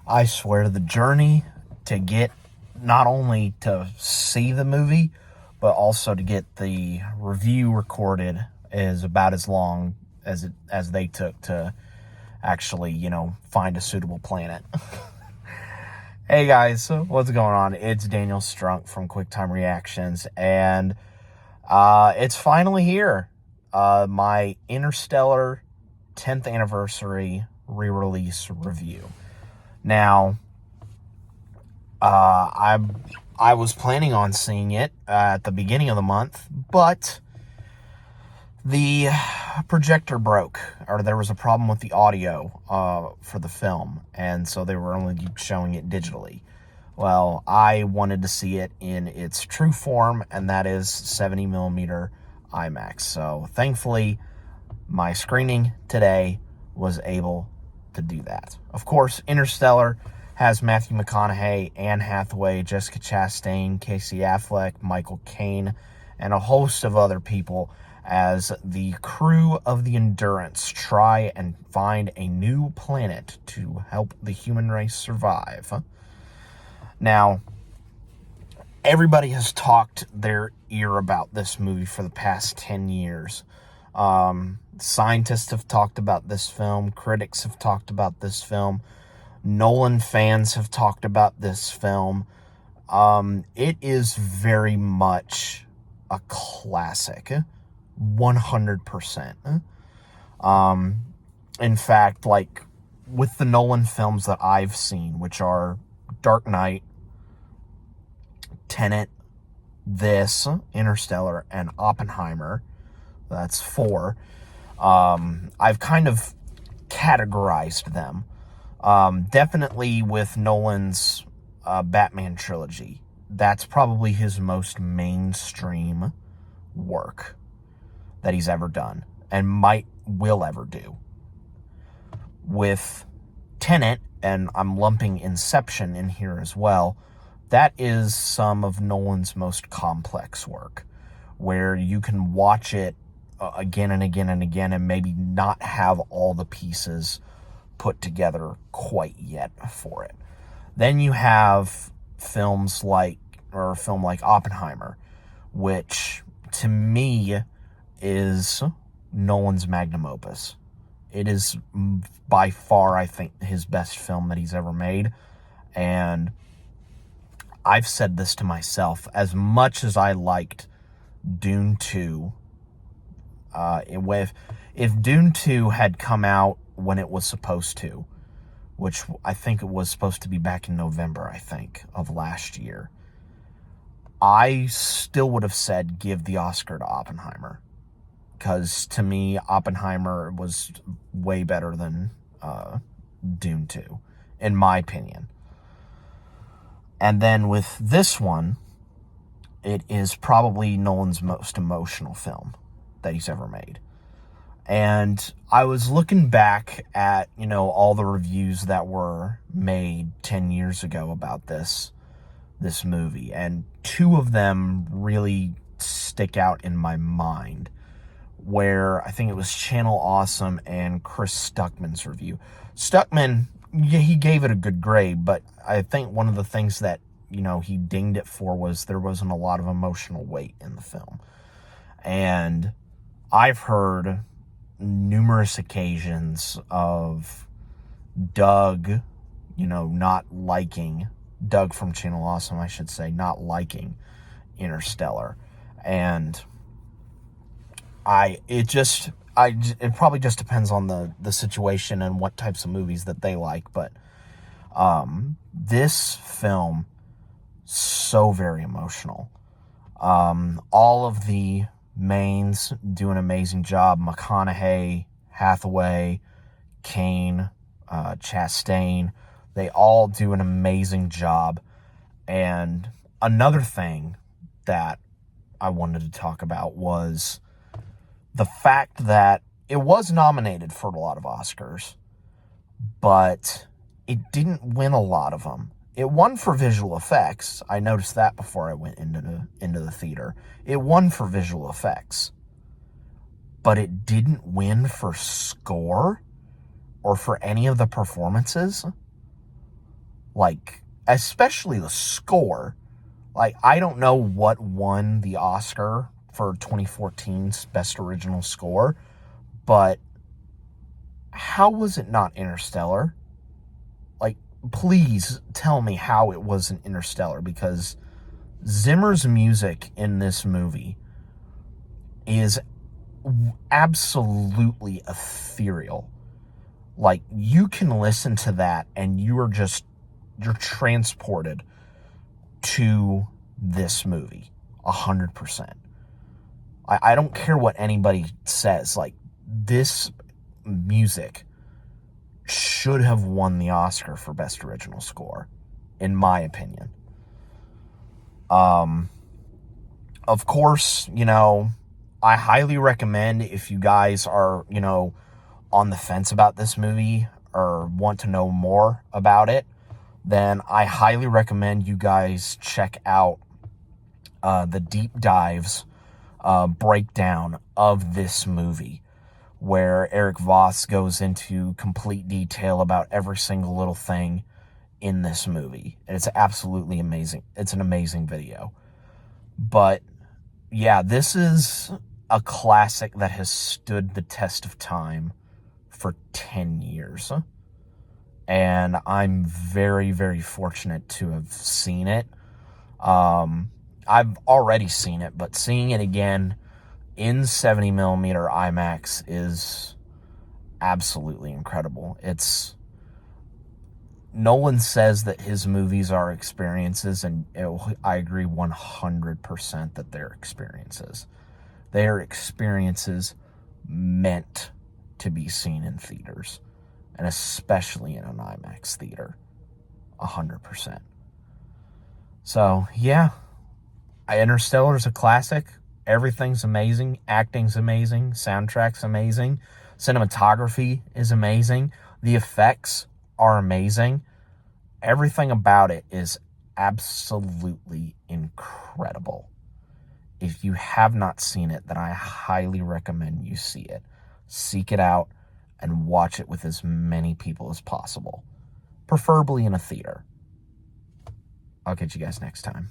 I swear the journey to get not only to see the movie, but also to get the review recorded is about as long as they took to actually, find a suitable planet. Hey guys, what's going on? It's Daniel Strunk from QuickTime Reactions, and it's finally here. My Interstellar 10th anniversary re-release review. Now, I was planning on seeing it at the beginning of the month, but the projector broke, or there was a problem with the audio for the film, and so they were only showing it digitally. Well, I wanted to see it in its true form, and that is 70 millimeter IMAX. So thankfully, my screening today was able to do that. Of course, Interstellar has Matthew McConaughey, Anne Hathaway, Jessica Chastain, Casey Affleck, Michael Caine, and a host of other people as the crew of the Endurance try and find a new planet to help the human race survive. Now, everybody has talked their ear about this movie for the past 10 years. Scientists have talked about this film. Critics have talked about this film. Nolan fans have talked about this film. It is very much a classic. 100%. In fact, like with the Nolan films that I've seen, which are Dark Knight, Tenet, this, Interstellar, and Oppenheimer, that's 4, I've kind of categorized them. Definitely with Nolan's Batman trilogy. That's probably his most mainstream work that he's ever done and will ever do. With Tenet, and I'm lumping Inception in here as well, that is some of Nolan's most complex work, where you can watch it again and again and again and maybe not have all the pieces put together quite yet for it. Then you have a film like Oppenheimer, which to me is Nolan's magnum opus. It is by far, I think, his best film that he's ever made. And I've said this to myself, as much as I liked Dune 2, if Dune 2 had come out when it was supposed to, which I think it was supposed to be back in November, I think, of last year, I still would have said give the Oscar to Oppenheimer. Because to me, Oppenheimer was way better than Dune 2, in my opinion. And then with this one, it is probably Nolan's most emotional film that he's ever made. And I was looking back at, all the reviews that were made 10 years ago about this movie. And 2 of them really stick out in my mind, where I think it was Channel Awesome and Chris Stuckman's review. Stuckman, he gave it a good grade, but I think one of the things that, he dinged it for was there wasn't a lot of emotional weight in the film. And I've heard numerous occasions of Doug from Channel Awesome, I should say, not liking Interstellar. And it probably just depends on the situation and what types of movies that they like, but this film, so very emotional. All of the mains do an amazing job. McConaughey, Hathaway, Caine, Chastain, they all do an amazing job. And another thing that I wanted to talk about was the fact that it was nominated for a lot of Oscars, but it didn't win a lot of them. It won for visual effects. I noticed that before I went into the theater. It won for visual effects, but it didn't win for score or for any of the performances. Like, especially the score. Like, I don't know what won the Oscar for 2014's Best Original Score, but how was it not Interstellar? Like, please tell me how it wasn't Interstellar, because Zimmer's music in this movie is absolutely ethereal. Like, you can listen to that and you're transported to this movie 100%. I don't care what anybody says. Like, this music should have won the Oscar for Best Original Score, in my opinion. Of course, I highly recommend, if you guys are, on the fence about this movie or want to know more about it, then I highly recommend you guys check out the deep dives breakdown of this movie, where Eric Voss goes into complete detail about every single little thing in this movie. And it's absolutely amazing. It's an amazing video. But yeah, this is a classic that has stood the test of time for 10 years. And I'm very, very fortunate to have seen it. I've already seen it, but seeing it again in 70 millimeter IMAX is absolutely incredible. Nolan says that his movies are experiences, and I agree 100% that they're experiences. They are experiences meant to be seen in theaters, and especially in an IMAX theater, 100%. So, yeah, Interstellar is a classic. Everything's amazing. Acting's amazing. Soundtrack's amazing. Cinematography is amazing. The effects are amazing. Everything about it is absolutely incredible. If you have not seen it, then I highly recommend you see it. Seek it out and watch it with as many people as possible, preferably in a theater. I'll catch you guys next time.